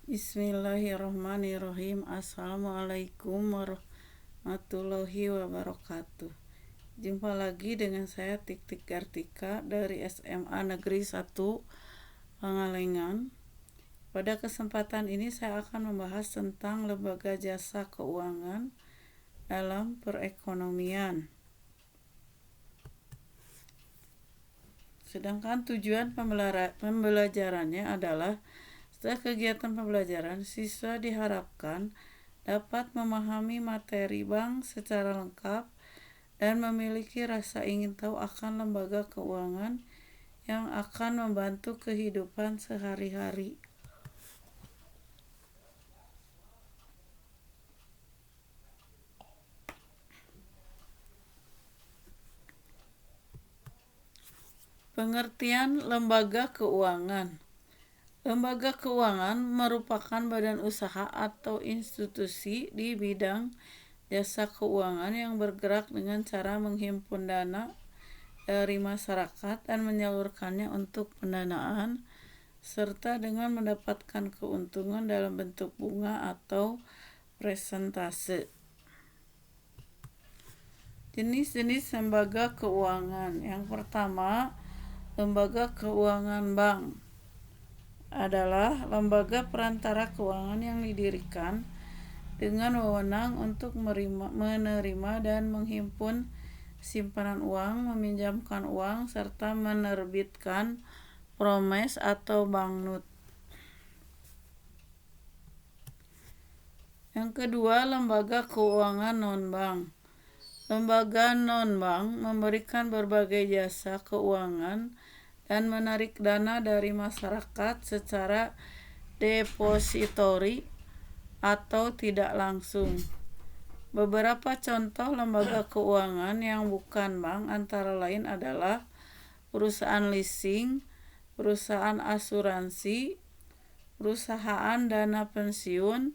Bismillahirrahmanirrahim. Assalamualaikum warahmatullahi wabarakatuh. Jumpa lagi dengan saya Tik Kartika dari SMA Negeri 1 Pangalengan. Pada kesempatan ini saya akan membahas tentang lembaga jasa keuangan dalam perekonomian. Sedangkan tujuan pembelajarannya adalah setelah kegiatan pembelajaran, siswa diharapkan dapat memahami materi bank secara lengkap dan memiliki rasa ingin tahu akan lembaga keuangan yang akan membantu kehidupan sehari-hari. Pengertian lembaga keuangan. Lembaga keuangan merupakan badan usaha atau institusi di bidang jasa keuangan yang bergerak dengan cara menghimpun dana dari masyarakat dan menyalurkannya untuk pendanaan, serta dengan mendapatkan keuntungan dalam bentuk bunga atau persentase. Jenis-jenis lembaga keuangan. Yang pertama, lembaga keuangan bank adalah lembaga perantara keuangan yang didirikan dengan wewenang untuk menerima dan menghimpun simpanan uang, meminjamkan uang, serta menerbitkan promes atau banknot. Yang kedua, lembaga keuangan non-bank. Lembaga non-bank memberikan berbagai jasa keuangan dan menarik dana dari masyarakat secara depositori atau tidak langsung. Beberapa contoh lembaga keuangan yang bukan bank antara lain adalah perusahaan leasing, perusahaan asuransi, perusahaan dana pensiun,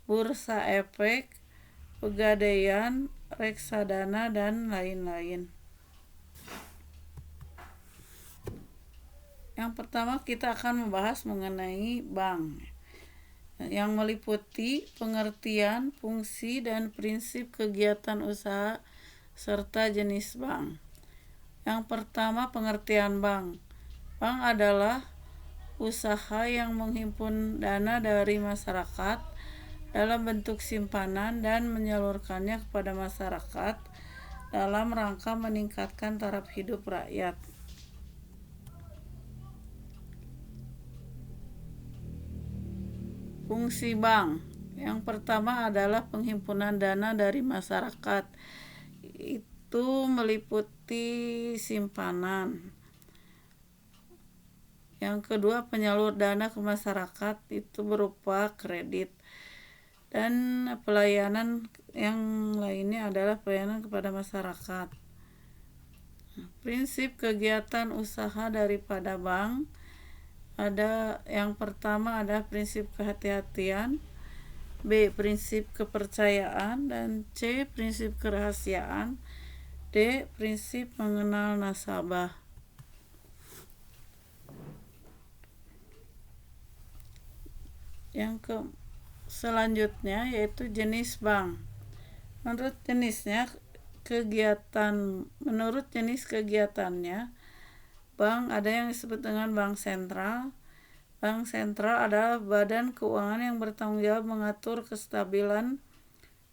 bursa efek, pegadaian, reksadana, dan lain-lain. Yang pertama, kita akan membahas mengenai bank, yang meliputi pengertian, fungsi, dan prinsip kegiatan usaha serta jenis bank. Yang pertama, pengertian bank. Bank adalah usaha yang menghimpun dana dari masyarakat dalam bentuk simpanan dan menyalurkannya kepada masyarakat dalam rangka meningkatkan taraf hidup rakyat. Fungsi bank. Yang pertama adalah penghimpunan dana dari masyarakat. Itu meliputi simpanan. Yang kedua, penyalur dana ke masyarakat, itu berupa kredit. Dan pelayanan yang lainnya adalah pelayanan kepada masyarakat. Prinsip kegiatan usaha daripada bank ada, yang pertama ada prinsip kehati-hatian, B. prinsip kepercayaan, dan C. prinsip kerahasiaan, D. prinsip mengenal nasabah. Yang selanjutnya yaitu jenis bank. Menurut jenis kegiatannya, bank ada yang disebut dengan bank sentral. Bank sentral adalah badan keuangan yang bertanggung jawab mengatur kestabilan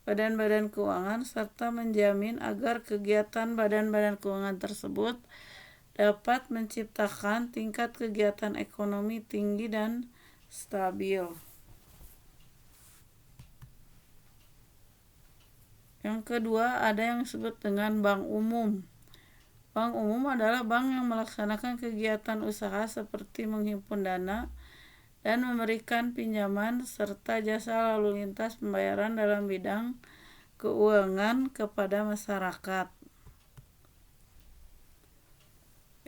badan-badan keuangan serta menjamin agar kegiatan badan-badan keuangan tersebut dapat menciptakan tingkat kegiatan ekonomi tinggi dan stabil. Yang kedua, ada yang disebut dengan bank umum. Bank umum adalah bank yang melaksanakan kegiatan usaha seperti menghimpun dana dan memberikan pinjaman serta jasa lalu lintas pembayaran dalam bidang keuangan kepada masyarakat.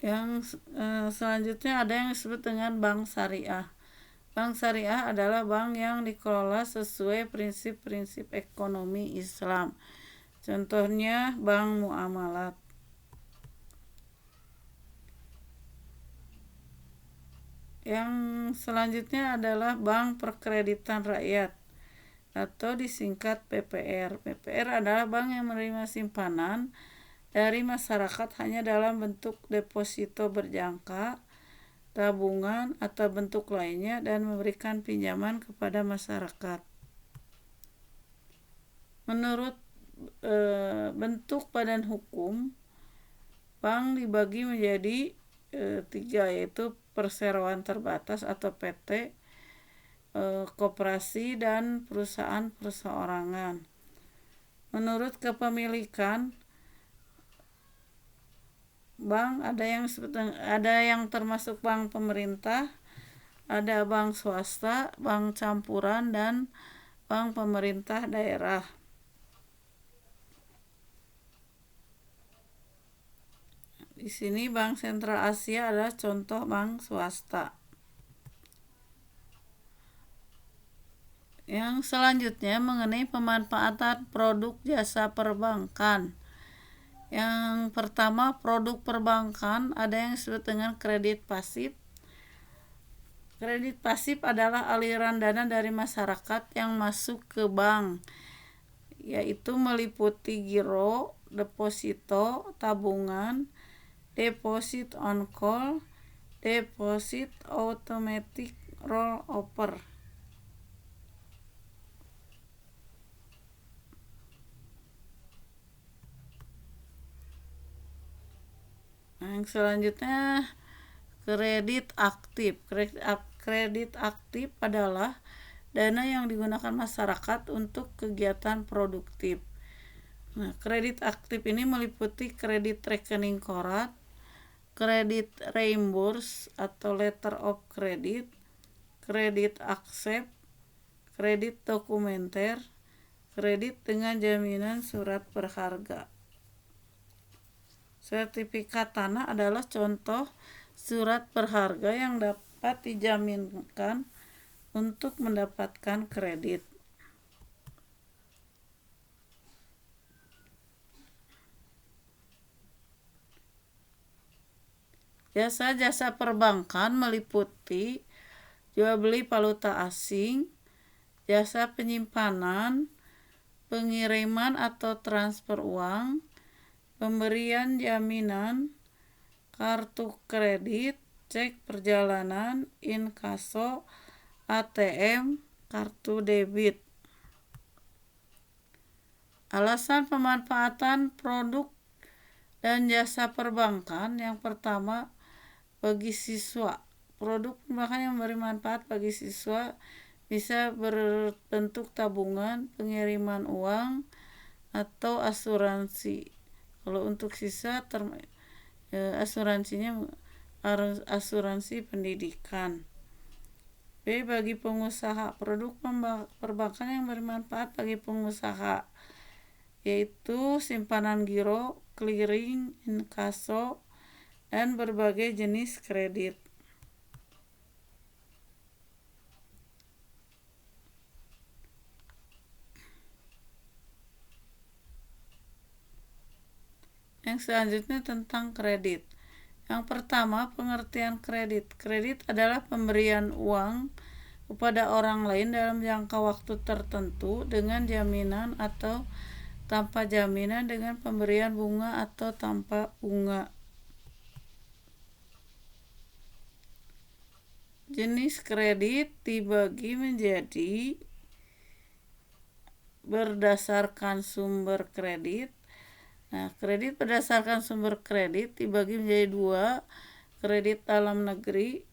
Yang selanjutnya ada yang disebut dengan bank syariah. Bank syariah adalah bank yang dikelola sesuai prinsip-prinsip ekonomi Islam. Contohnya bank muamalat. Yang selanjutnya adalah Bank Perkreditan Rakyat atau disingkat BPR. BPR adalah bank yang menerima simpanan dari masyarakat hanya dalam bentuk deposito berjangka, tabungan, atau bentuk lainnya dan memberikan pinjaman kepada masyarakat. Menurut bentuk badan hukum, bank dibagi menjadi 3, yaitu perseroan terbatas atau PT, koperasi, dan perusahaan perseorangan. Menurut kepemilikan, bank ada yang termasuk bank pemerintah, ada bank swasta, bank campuran, dan bank pemerintah daerah. Di sini Bank Sentral Asia adalah contoh bank swasta. Yang selanjutnya mengenai pemanfaatan produk jasa perbankan. Yang pertama, produk perbankan ada yang disebut dengan kredit pasif. Kredit pasif adalah aliran dana dari masyarakat yang masuk ke bank, yaitu meliputi giro, deposito, tabungan, deposit on call, deposit automatic rollover. Yang selanjutnya kredit aktif. Kredit aktif adalah dana yang digunakan masyarakat untuk kegiatan produktif. Nah, kredit aktif ini meliputi kredit rekening koran, kredit reimburse atau letter of credit, kredit accept, kredit dokumenter, kredit dengan jaminan surat berharga. Sertifikat tanah adalah contoh surat berharga yang dapat dijaminkan untuk mendapatkan kredit. Jasa-jasa perbankan meliputi jual beli valuta asing, jasa penyimpanan, pengiriman atau transfer uang, pemberian jaminan, kartu kredit, cek perjalanan, inkaso, ATM, kartu debit. Alasan pemanfaatan produk dan jasa perbankan. Yang pertama, bagi siswa. Produk perbankan yang memberi manfaat bagi siswa bisa berbentuk tabungan, pengiriman uang, atau asuransi. Kalau untuk siswa asuransinya harus asuransi pendidikan. B. Bagi pengusaha. Produk perbankan yang bermanfaat bagi pengusaha yaitu simpanan giro, clearing, inkaso, dan berbagai jenis kredit. Yang selanjutnya tentang kredit. Yang pertama, pengertian kredit. Kredit adalah pemberian uang kepada orang lain dalam jangka waktu tertentu dengan jaminan atau tanpa jaminan, dengan pemberian bunga atau tanpa bunga. Jenis kredit dibagi menjadi berdasarkan sumber kredit. Nah, kredit berdasarkan sumber kredit dibagi menjadi 2, kredit dalam negeri,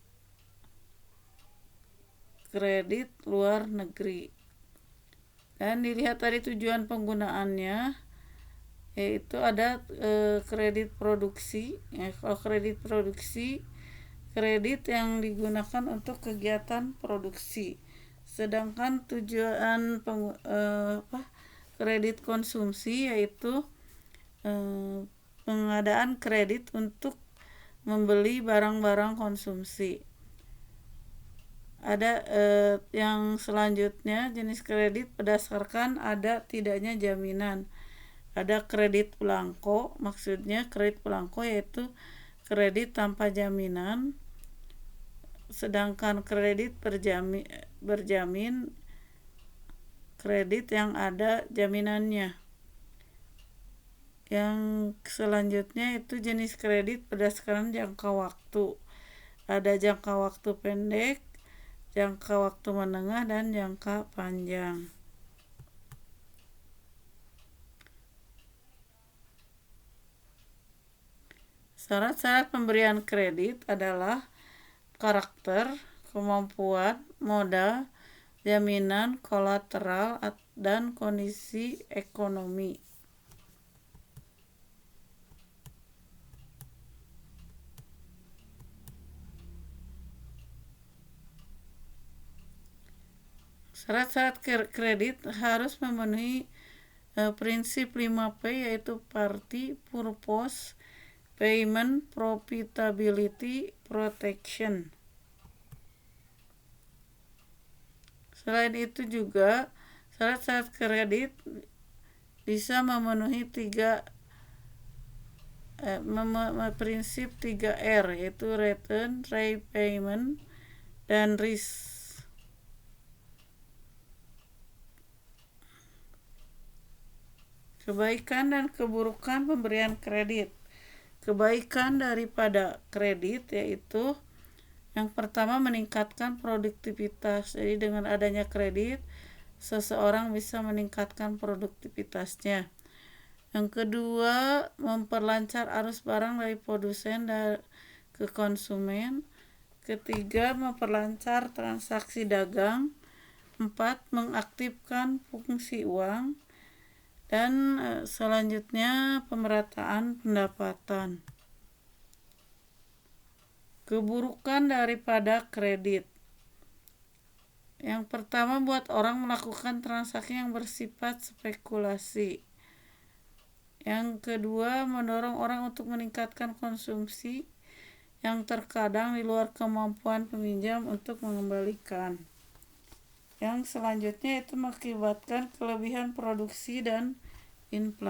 kredit luar negeri. Dan dilihat dari tujuan penggunaannya, yaitu ada kredit produksi. Kalau kredit produksi, kredit yang digunakan untuk kegiatan produksi. Sedangkan tujuan kredit konsumsi yaitu pengadaan kredit untuk membeli barang-barang konsumsi. Ada yang selanjutnya jenis kredit berdasarkan ada tidaknya jaminan. Ada kredit blanko, maksudnya kredit blanko yaitu kredit tanpa jaminan. sedangkan kredit berjamin kredit yang ada jaminannya. Yang selanjutnya itu jenis kredit berdasarkan jangka waktu. Ada jangka waktu pendek, jangka waktu menengah, dan jangka panjang. Syarat-syarat pemberian kredit adalah karakter, kemampuan, modal, jaminan, kolateral, dan kondisi ekonomi. Syarat-syarat kredit harus memenuhi prinsip 5P, yaitu Party, Purpose, Payment, Profitability, Protection. Selain itu juga syarat-syarat kredit bisa memenuhi prinsip 3R, yaitu Return, Repayment, dan Risk. Kebaikan dan keburukan pemberian kredit. Kebaikan daripada kredit yaitu yang pertama, meningkatkan produktivitas. Jadi dengan adanya kredit, seseorang bisa meningkatkan produktivitasnya. Yang kedua, memperlancar arus barang dari produsen ke konsumen. Ketiga, memperlancar transaksi dagang. 4, mengaktifkan fungsi uang. Dan selanjutnya, pemerataan pendapatan. Keburukan daripada kredit. Yang pertama, buat orang melakukan transaksi yang bersifat spekulasi. Yang kedua, mendorong orang untuk meningkatkan konsumsi yang terkadang di luar kemampuan peminjam untuk mengembalikan. Yang selanjutnya itu mengakibatkan kelebihan produksi dan inflasi.